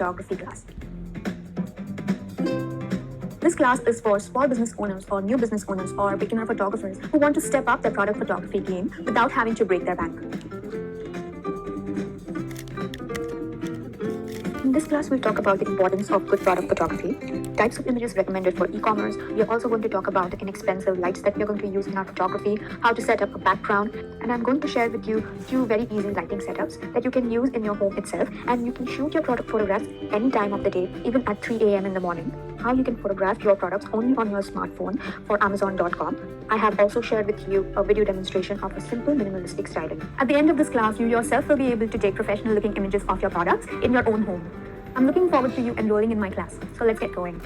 photography class. This class is for small business owners or new business owners or beginner photographers who want to step up their product photography game without having to break their bank. In this class, we'll talk about the importance of good product photography, types of images recommended for e-commerce. We are also going to talk about the inexpensive lights that we are going to use in our photography, how to set up a background, and I'm going to share with you a few very easy lighting setups that you can use in your home itself, and you can shoot your product photographs any time of the day, even at 3 a.m. in the morning. How you can photograph your products only on your smartphone for Amazon.com. I have also shared with you a video demonstration of a simple minimalistic styling. At the end of this class, you yourself will be able to take professional looking images of your products in your own home. I'm looking forward to you enrolling in my class. So let's get going.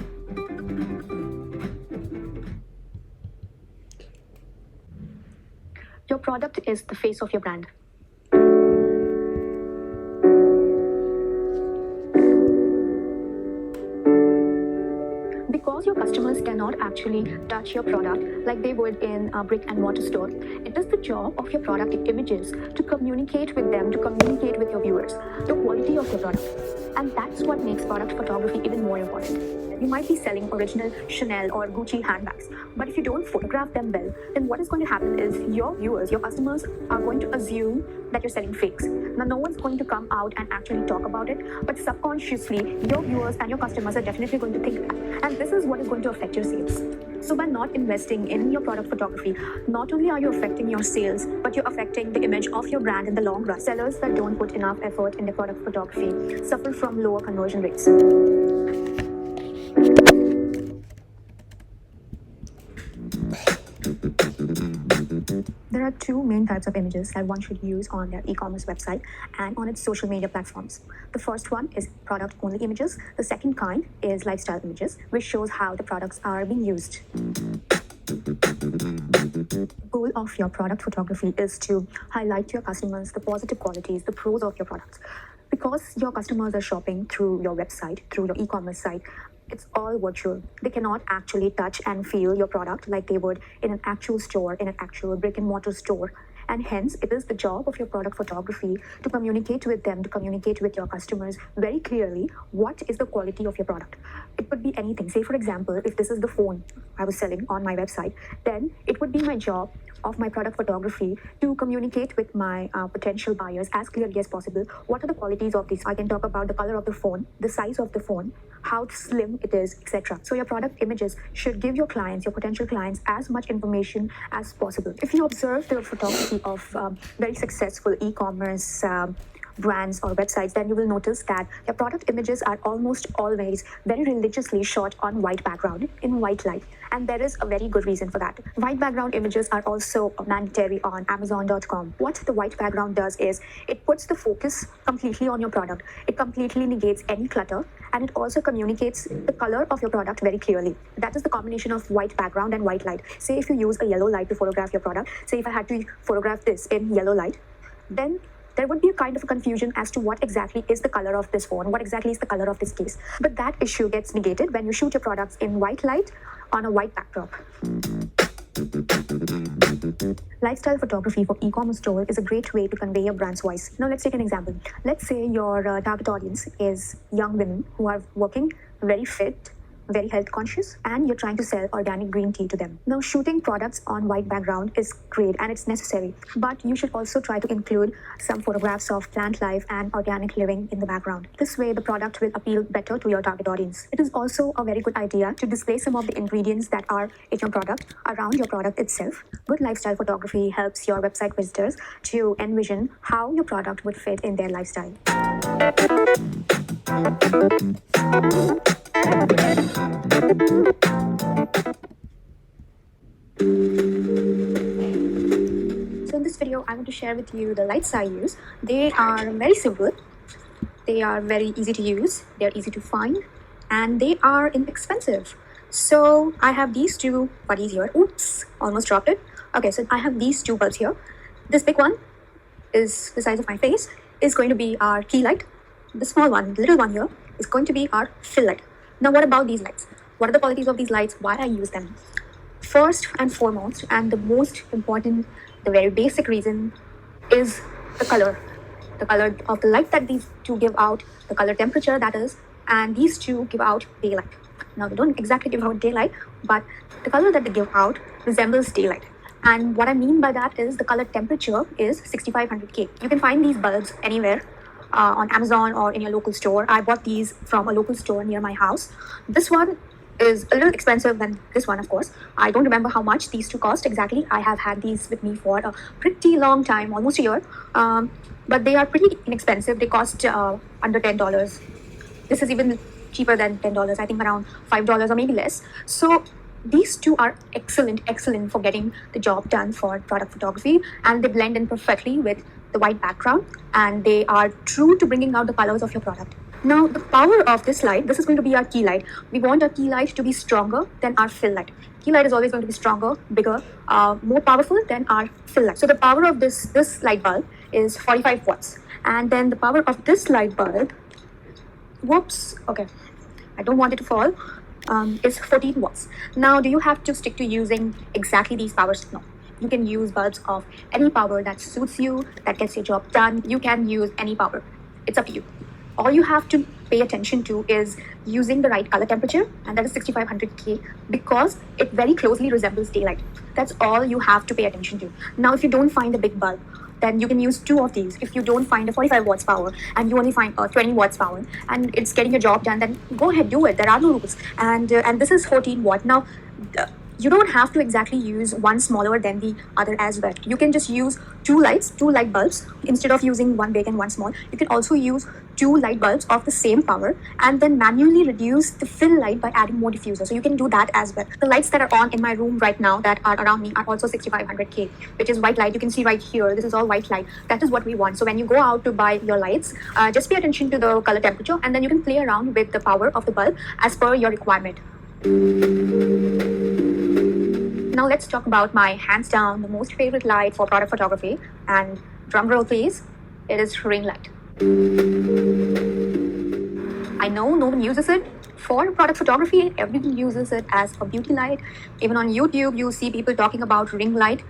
Your product is the face of your brand. Because your customers cannot actually touch your product like they would in a brick and mortar store, it is the job of your product images to communicate with them, to communicate with your viewers, the quality of your product. And that's what makes product photography even more important. You might be selling original Chanel or Gucci handbags, but if you don't photograph them well, then what is going to happen is your viewers, your customers are going to assume that you're selling fakes. Now, no one's going to come out and actually talk about it, but subconsciously, your viewers and your customers are definitely going to think that. And this is what is going to affect your sales. So by not investing in your product photography, not only are you affecting your sales, but you're affecting the image of your brand in the long run. Sellers that don't put enough effort in their product photography suffer from lower conversion rates. There are two main types of images that one should use on their e-commerce website and on its social media platforms. The first one is product-only images. The second kind is lifestyle images, which shows how the products are being used. The goal of your product photography is to highlight to your customers the positive qualities, the pros of your products. Because your customers are shopping through your website, through your e-commerce site, it's all virtual. They cannot actually touch and feel your product like they would in an actual store, in an actual brick and mortar store. And hence, it is the job of your product photography to communicate with them, to communicate with your customers very clearly what is the quality of your product. It could be anything. Say, for example, if this is the phone I was selling on my website, then it would be my job of my product photography to communicate with my potential buyers as clearly as possible. What are the qualities of these? I can talk about the color of the phone, the size of the phone, how slim it is, etc. So your product images should give your clients, your potential clients, as much information as possible. If you observe the photography of very successful e-commerce brands or websites, then you will notice that their product images are almost always very religiously shot on white background in white light. And there is a very good reason for that. White background images are also mandatory on Amazon.com. What the white background does is it puts the focus completely on your product. It completely negates any clutter, and it also communicates the color of your product very clearly. That is the combination of white background and white light. Say if you use a yellow light to photograph your product, say if I had to photograph this in yellow light, then there would be a kind of a confusion as to what exactly is the color of this phone, what exactly is the color of this case. But that issue gets negated when you shoot your products in white light on a white backdrop. Lifestyle photography for e-commerce store is a great way to convey your brand's voice. Now let's take an example. Let's say your target audience is young women who are working, very fit, very health conscious, and you're trying to sell organic green tea to them. Now, shooting products on white background is great and it's necessary, but you should also try to include some photographs of plant life and organic living in the background. This way, the product will appeal better to your target audience. It is also a very good idea to display some of the ingredients that are in your product around your product itself. Good lifestyle photography helps your website visitors to envision how your product would fit in their lifestyle. So in this video, I want to share with you the lights I use. They are very simple. They are very easy to use. They're easy to find. And they are inexpensive. So I have these two buddies here. Oops, almost dropped it. Okay, so I have these two bulbs here. This big one is the size of my face, is going to be our key light. The small one, the little one here, is going to be our fill light. Now, what about these lights? What are the qualities of these lights? Why I use them? First and foremost, and the most important, the very basic reason is the color. the color of the light that these two give out, the color temperature that is, and these two give out daylight. Now they don't exactly give out daylight, but the color that they give out resembles daylight. And what I mean by that is the color temperature is 6500K. You can find these bulbs anywhere on Amazon or in your local store. I bought these from a local store near my house. This one is a little expensive than this one, of course. I don't remember how much these two cost exactly. I have had these with me for a pretty long time, almost a year. But they are pretty inexpensive. They cost under $10. This is even cheaper than $10. I think around $5 or maybe less. So these two are excellent for getting the job done for product photography, and they blend in perfectly with the white background, and they are true to bringing out the colors of your product. Now, the power of this light, this is going to be our key light. We want our key light to be stronger than our fill light. Key light is always going to be stronger, bigger, more powerful than our fill light. So the power of this light bulb is 45 watts. And then the power of this light bulb, whoops, okay, I don't want it to fall, is 14 watts. Now, do you have to stick to using exactly these powers? No. You can use bulbs of any power that suits you, that gets your job done. You can use any power. It's up to you. All you have to pay attention to is using the right color temperature, and that is 6500K, because it very closely resembles daylight. That's all you have to pay attention to. Now, if you don't find a big bulb, then you can use two of these. If you don't find a 45 watts power and you only find a 20 watts power and it's getting your job done, then go ahead, do it. There are no rules. And this is 14 watt. Now, you don't have to exactly use one smaller than the other as well. You can just use two light bulbs instead of using one big and one small. You can also use two light bulbs of the same power and then manually reduce the fill light by adding more diffuser. So you can do that as well. The lights that are on in my room right now that are around me are also 6500K, which is white light. You can see right here, this is all white light. That is what we want. So when you go out to buy your lights, just pay attention to the color temperature, and then you can play around with the power of the bulb as per your requirement. Now let's talk about my hands down the most favorite light for product photography, and drum roll please, it is ring light. I know no one uses it for product photography. Everyone uses it as a beauty light. Even on YouTube you see people talking about ring light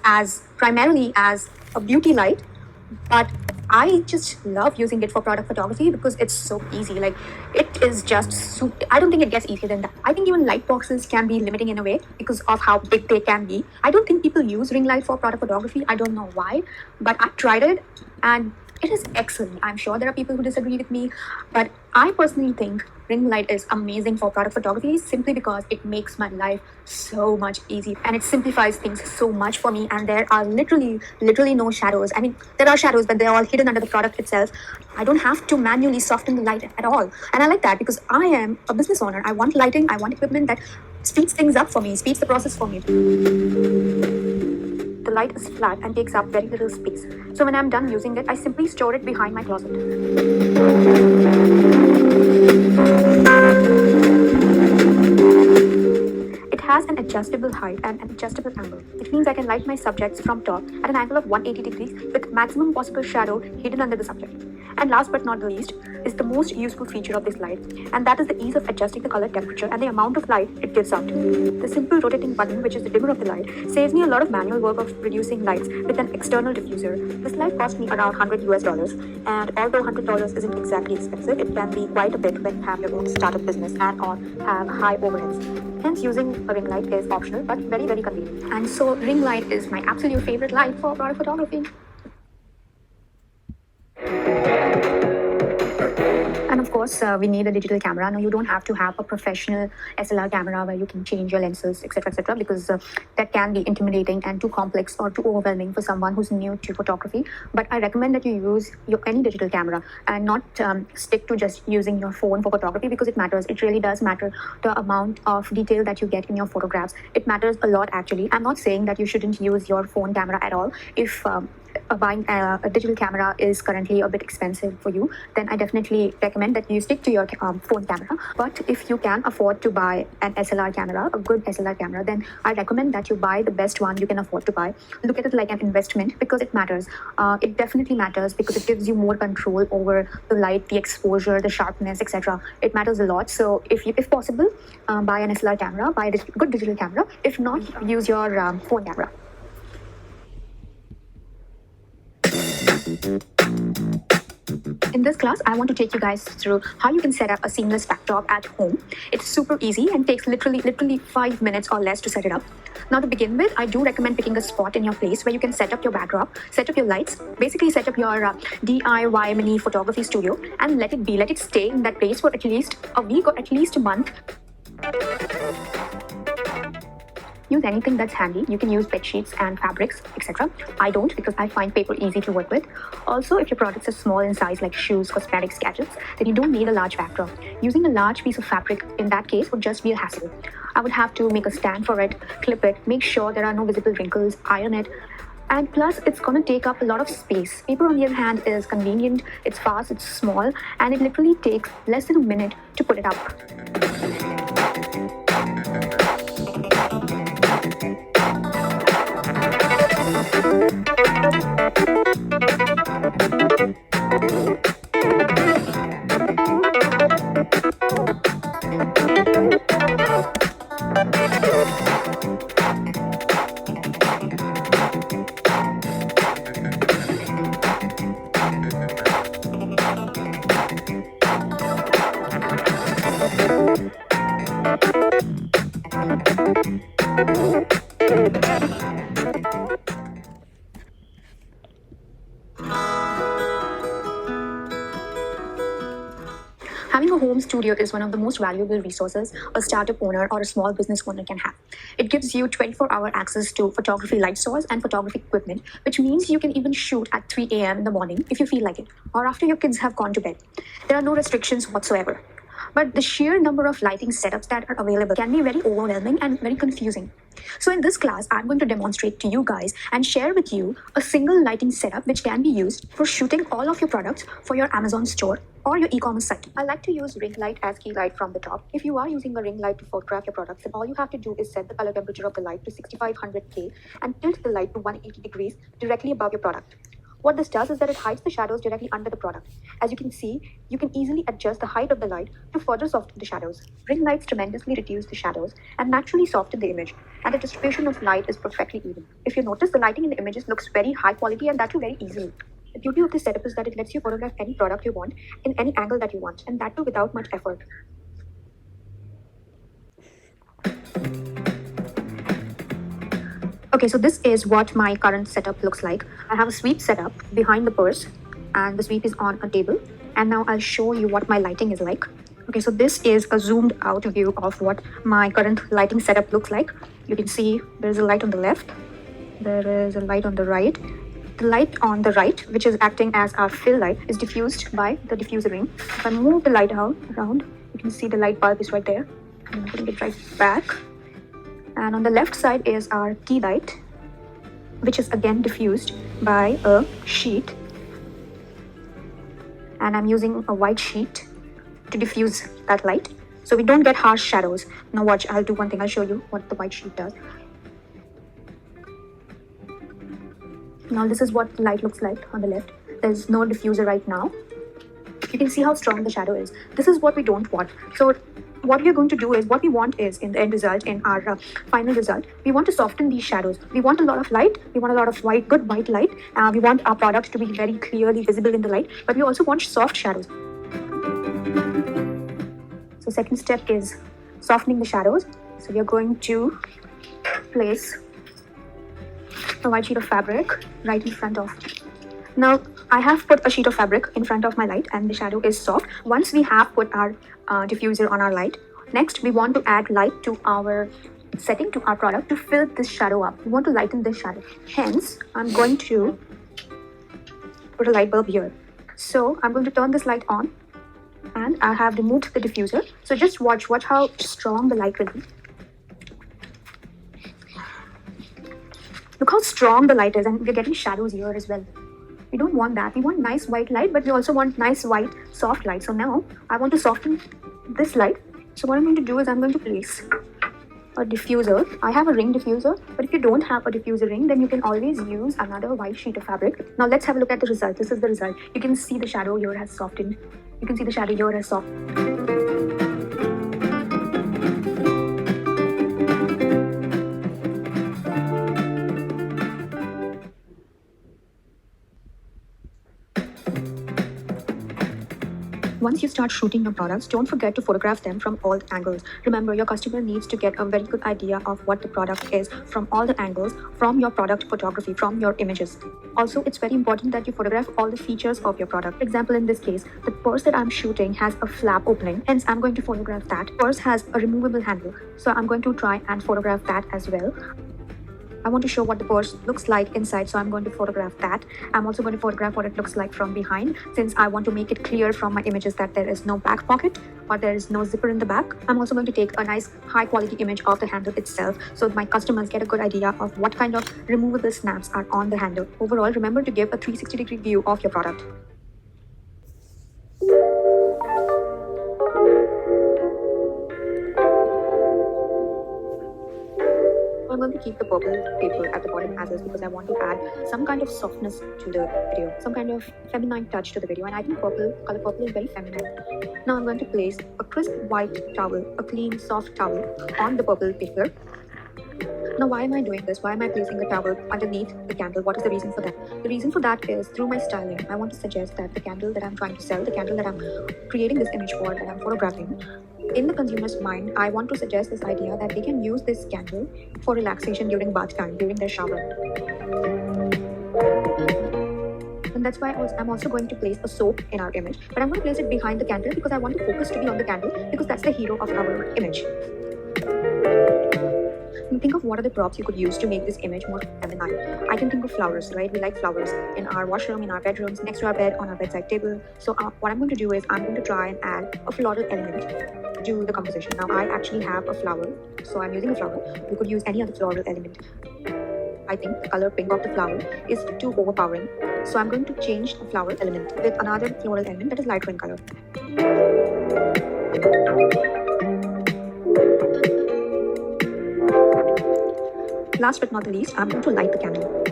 as primarily as a beauty light, but I just love using it for product photography because it's so easy. Like, it is just I don't think it gets easier than that. I think even light boxes can be limiting in a way because of how big they can be. I don't think people use ring light for product photography. I don't know why, but I tried it and it is excellent. I'm sure there are people who disagree with me, but I personally think ring light is amazing for product photography simply because it makes my life so much easier and it simplifies things so much for me. And there are literally no shadows. I mean, there are shadows, but they're all hidden under the product itself. I don't have to manually soften the light at all. And I like that because I am a business owner. I want lighting, I want equipment that speeds things up for me, speeds the process for me. The light is flat and takes up very little space. So when I'm done using it, I simply store it behind my closet. It has an adjustable height and an adjustable angle, which means I can light my subjects from top at an angle of 180 degrees with maximum possible shadow hidden under the subject. And last but not the least is the most useful feature of this light, and that is the ease of adjusting the color temperature and the amount of light it gives out. The simple rotating button, which is the dimmer of the light, saves me a lot of manual work of producing lights with an external diffuser. This light cost me around $100 US, and although $100 isn't exactly expensive, it can be quite a bit when you have your own startup business and or have high overheads. Hence, using a ring light is optional but very convenient. And so ring light is my absolute favorite light for product photography. And of course, we need a digital camera. Now, you don't have to have a professional SLR camera where you can change your lenses, etc., because that can be intimidating and too complex or too overwhelming for someone who's new to photography. But I recommend that you use any digital camera and not stick to just using your phone for photography, because it matters. It really does matter, the amount of detail that you get in your photographs. It matters a lot, actually. I'm not saying that you shouldn't use your phone camera at all. If buying a digital camera is currently a bit expensive for you, then I definitely recommend that you stick to your phone camera. But if you can afford to buy an SLR camera, a good SLR camera, then I recommend that you buy the best one you can afford to buy. Look at it like an investment, because it matters. It definitely matters because it gives you more control over the light, the exposure, the sharpness, etc. It matters a lot. So if possible, buy an SLR camera, buy a good digital camera. If not, use your phone camera. In this class, I want to take you guys through how you can set up a seamless backdrop at home. It's super easy and takes literally 5 minutes or less to set it up. Now to begin with, I do recommend picking a spot in your place where you can set up your backdrop, set up your lights, basically set up your DIY mini photography studio and let it stay in that place for at least a week or at least a month. Use anything that's handy. You can use bed sheets and fabrics, etc. I don't, because I find paper easy to work with. Also, if your products are small in size like shoes, cosmetics, gadgets, then you don't need a large backdrop. Using a large piece of fabric in that case would just be a hassle. I would have to make a stand for it, clip it, make sure there are no visible wrinkles, iron it, and plus it's going to take up a lot of space. Paper on the other hand is convenient, it's fast, it's small, and it literally takes less than a minute to put it up. Having a home studio is one of the most valuable resources a startup owner or a small business owner can have. It gives you 24-hour access to photography light source and photography equipment, which means you can even shoot at 3 a.m. in the morning if you feel like it, or after your kids have gone to bed. There are no restrictions whatsoever. But the sheer number of lighting setups that are available can be very overwhelming and very confusing. So in this class, I'm going to demonstrate to you guys and share with you a single lighting setup which can be used for shooting all of your products for your Amazon store or your e-commerce site. I like to use ring light as key light from the top. If you are using a ring light to photograph your products, then all you have to do is set the color temperature of the light to 6500K and tilt the light to 180 degrees directly above your product. What this does is that it hides the shadows directly under the product. As you can see, you can easily adjust the height of the light to further soften the shadows. Ring lights tremendously reduce the shadows and naturally soften the image, and the distribution of light is perfectly even. If you notice, the lighting in the images looks very high quality, and that too very easily. The beauty of this setup is that it lets you photograph any product you want in any angle that you want, and that too without much effort. Okay, so this is what my current setup looks like. I have a sweep setup behind the purse and the sweep is on a table. And now I'll show you what my lighting is like. Okay, so this is a zoomed out view of what my current lighting setup looks like. You can see there's a light on the left. There is a light on the right. The light on the right, which is acting as our fill light, is diffused by the diffuser ring. If I move the light around, you can see the light bulb is right there. I'm putting it right back. And on the left side is our key light, which is again diffused by a sheet. And I'm using a white sheet to diffuse that light, so we don't get harsh shadows. Now watch, I'll do one thing. I'll show you what the white sheet does. Now this is what the light looks like on the left. There's no diffuser right now. You can see how strong the shadow is. This is what we don't want. So what we are going to do is, what we want is, in the end result, in our final result, we want to soften these shadows. We want a lot of light. We want a lot of good white light. We want our product to be very clearly visible in the light, but we also want soft shadows. So second step is softening the shadows. So we are going to place a white sheet of fabric right in front of. Now I have put a sheet of fabric in front of my light and the shadow is soft. Once we have put our diffuser on our light, next we want to add light to our setting, to our product, to fill this shadow up. We want to lighten this shadow. Hence, I'm going to put a light bulb here. So I'm going to turn this light on and I have removed the diffuser. So just watch how strong the light will be. Look how strong the light is, and we're getting shadows here as well. We don't want that. We want nice white light, but we also want nice white soft light. So now I want to soften this light. So what I'm going to do is I'm going to place a diffuser. I have a ring diffuser, but if you don't have a diffuser ring, then you can always use another white sheet of fabric. Now let's have a look at the result. This is the result. You can see the shadow here has softened. You can see the shadow here has softened. Once you start shooting your products, don't forget to photograph them from all the angles. Remember, your customer needs to get a very good idea of what the product is from all the angles, from your product photography, from your images. Also, it's very important that you photograph all the features of your product. For example, in this case, the purse that I'm shooting has a flap opening, hence I'm going to photograph that. Purse has a removable handle, so I'm going to try and photograph that as well. I want to show what the purse looks like inside, so I'm going to photograph that. I'm also going to photograph what it looks like from behind, since I want to make it clear from my images that there is no back pocket or there is no zipper in the back. I'm also going to take a nice high quality image of the handle itself, so my customers get a good idea of what kind of removable snaps are on the handle. Overall, remember to give a 360-degree view of your product. I'm going to keep the purple paper at the bottom as is, because I want to add some kind of softness to the video, some kind of feminine touch to the video, and I think color purple is very feminine. Now I'm going to place a crisp white towel, a clean soft towel on the purple paper. Now, why am I doing this? Why am I placing a towel underneath the candle? What is the reason for that? The reason for that is, through my styling, I want to suggest that the candle that I'm trying to sell, the candle that I'm creating this image for, that I'm photographing, in the consumer's mind, I want to suggest this idea that they can use this candle for relaxation during bath time, during their shower. And that's why I'm also going to place a soap in our image, but I'm going to place it behind the candle because I want the focus to be on the candle, because that's the hero of our image. Think of what are the props you could use to make this image more feminine. I can think of flowers, right? We like flowers in our washroom, in our bedrooms, next to our bed, on our bedside table. So what I'm going to do is I'm going to try and add a floral element to the composition. Now I actually have a flower, so I'm using a flower. You could use any other floral element. I think the color pink of the flower is too overpowering, so I'm going to change the flower element with another floral element that is lighter in color. Last but not the least, I'm going to light the candle.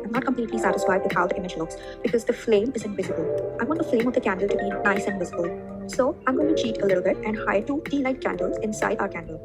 I'm not completely satisfied with how the image looks because the flame isn't visible. I want the flame of the candle to be nice and visible. So I'm going to cheat a little bit and hide 2 tea light candles inside our candle.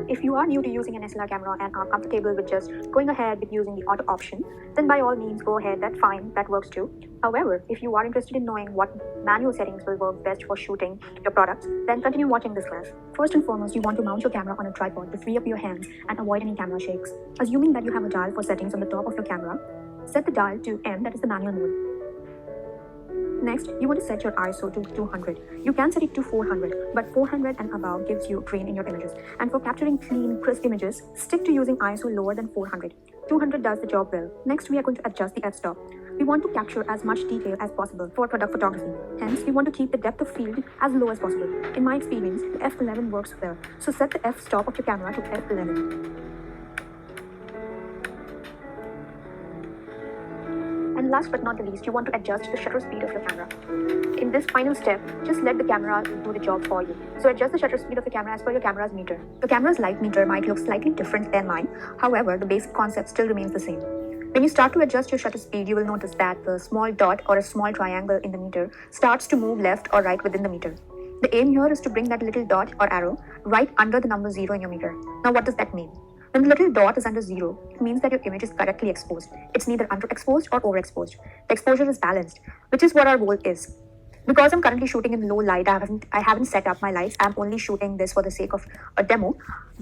If you are new to using an SLR camera and are comfortable with just going ahead with using the auto option, then by all means go ahead, that's fine, that works too. However, if you are interested in knowing what manual settings will work best for shooting your products, then continue watching this class. First and foremost, you want to mount your camera on a tripod to free up your hands and avoid any camera shakes. Assuming that you have a dial for settings on the top of your camera, set the dial to M, that is the manual mode. Next, you want to set your ISO to 200. You can set it to 400, but 400 and above gives you grain in your images. And for capturing clean, crisp images, stick to using ISO lower than 400. 200 does the job well. Next, we are going to adjust the f-stop. We want to capture as much detail as possible for product photography. Hence, we want to keep the depth of field as low as possible. In my experience, the f11 works well. So set the f-stop of your camera to f11. And last but not the least, you want to adjust the shutter speed of your camera. In this final step, just let the camera do the job for you. So adjust the shutter speed of the camera as per your camera's meter. The camera's light meter might look slightly different than mine. However, the basic concept still remains the same. When you start to adjust your shutter speed, you will notice that the small dot or a small triangle in the meter starts to move left or right within the meter. The aim here is to bring that little dot or arrow right under the number 0 in your meter. Now, what does that mean? When the little dot is under 0, it means that your image is correctly exposed. It's neither underexposed or overexposed. The exposure is balanced, which is what our goal is. Because I'm currently shooting in low light, I haven't set up my lights. I'm only shooting this for the sake of a demo.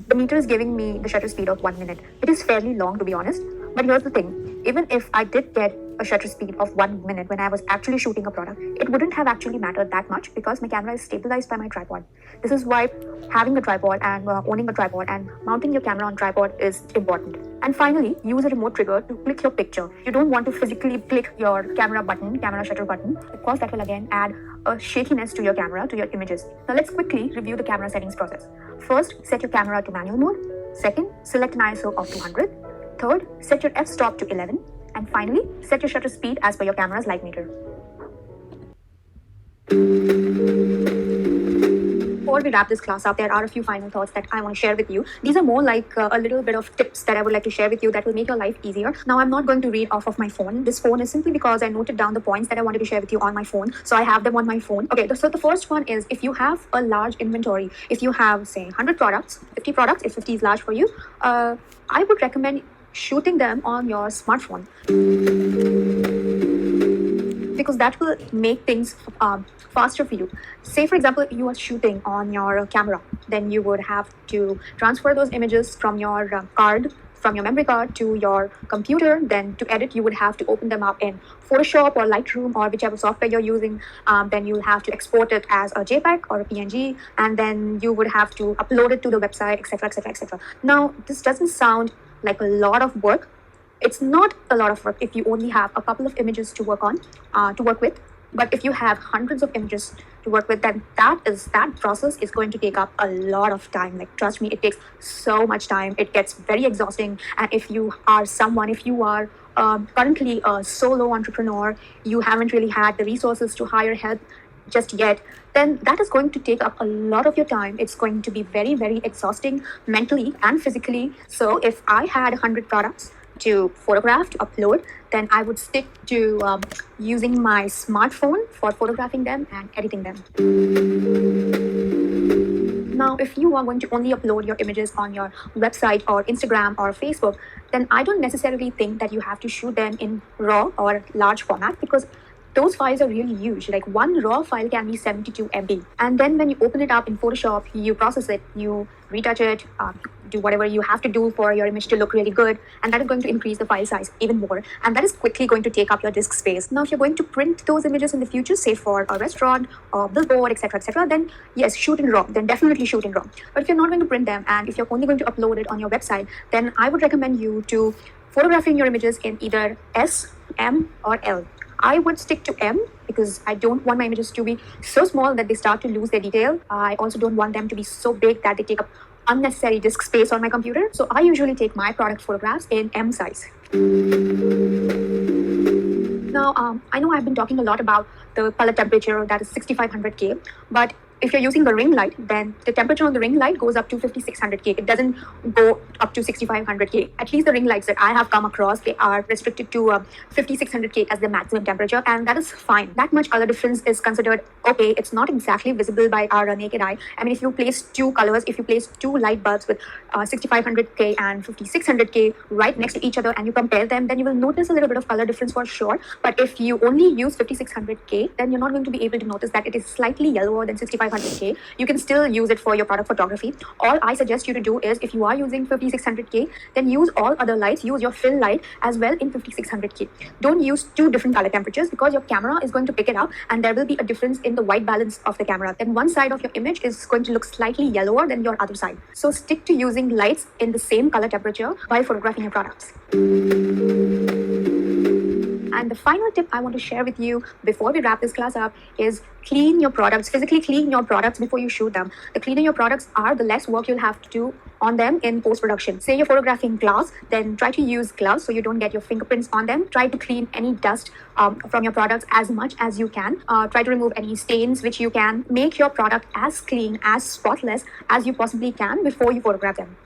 The meter is giving me the shutter speed of 1 minute. It is fairly long, to be honest. But here's the thing. Even if I did get a shutter speed of 1 minute when I was actually shooting a product, it wouldn't have actually mattered that much because my camera is stabilized by my tripod. This is why having a tripod and owning a tripod and mounting your camera on tripod is important. And finally, use a remote trigger to click your picture. You don't want to physically click your camera shutter button, because that will again add a shakiness to your camera, to your images. Now let's quickly review the camera settings process. First, set your camera to manual mode. Second, select an ISO of 200. Third, set your f-stop to 11. And finally, set your shutter speed as per your camera's light meter. before we wrap this class up, there are a few final thoughts that I want to share with you. These are more like a little bit of tips that I would like to share with you that will make your life easier. Now, I'm not going to read off of my phone. This phone is simply because I noted down the points that I wanted to share with you on my phone. So I have them on my phone. Okay, so the first one is, if you have a large inventory, if you have, say, 100 products, 50 products, if 50 is large for you, I would recommend shooting them on your smartphone, because that will make things faster for you. Say, for example, you are shooting on your camera, then you would have to transfer those images from your from your memory card to your computer. Then to edit, you would have to open them up in Photoshop or Lightroom or whichever software you're using. Then you'll have to export it as a JPEG or a PNG, and then you would have to upload it to the website, etc., etc., etc. Now, this doesn't sound like a lot of work. It's not a lot of work if you only have a couple of images to work with. But if you have hundreds of images to work with, then that process is going to take up a lot of time. Like, trust me, it takes so much time. It gets very exhausting. And if you are currently a solo entrepreneur, you haven't really had the resources to hire help just yet, then that is going to take up a lot of your time. It's going to be very, very exhausting mentally and physically. So if I had 100 products to photograph, to upload, then I would stick to using my smartphone for photographing them and editing them. Now, if you are going to only upload your images on your website or Instagram or Facebook, then I don't necessarily think that you have to shoot them in RAW or large format, because those files are really huge. Like, one raw file can be 72 MB. And then when you open it up in Photoshop, you process it, you retouch it, do whatever you have to do for your image to look really good. And that is going to increase the file size even more. And that is quickly going to take up your disk space. Now, if you're going to print those images in the future, say for a restaurant or billboard, etc., then yes, shoot in RAW. Then definitely shoot in RAW. But if you're not going to print them, and if you're only going to upload it on your website, then I would recommend you to photographing your images in either S, M, or L. I would stick to M, because I don't want my images to be so small that they start to lose their detail. I also don't want them to be so big that they take up unnecessary disk space on my computer. So I usually take my product photographs in M size. Now, I know I've been talking a lot about the color temperature, that is 6500K, but if you're using the ring light, then the temperature on the ring light goes up to 5600K. It doesn't go up to 6500K. At least the ring lights that I have come across, they are restricted to 5600K as the maximum temperature, and that is fine. That much color difference is considered okay. It's not exactly visible by our naked eye. I mean, if you place two colors, if you place two light bulbs with 6500K and 5600K right next to each other, and you compare them, then you will notice a little bit of color difference for sure. But if you only use 5600K, then you're not going to be able to notice that it is slightly yellower than 6500K. You can still use it for your product photography. All I suggest you to do is, if you are using 5600K, then use all other lights, use your fill light as well in 5600K. Don't use two different color temperatures, because your camera is going to pick it up and there will be a difference in the white balance of the camera. Then one side of your image is going to look slightly yellower than your other side. So stick to using lights in the same color temperature while photographing your products. And the final tip I want to share with you before we wrap this class up is clean your products, physically clean your products before you shoot them. The cleaner your products are, the less work you'll have to do on them in post-production. Say you're photographing glass, then try to use gloves so you don't get your fingerprints on them. Try to clean any dust from your products as much as you can. Try to remove any stains which you can. Make your product as clean, as spotless as you possibly can before you photograph them.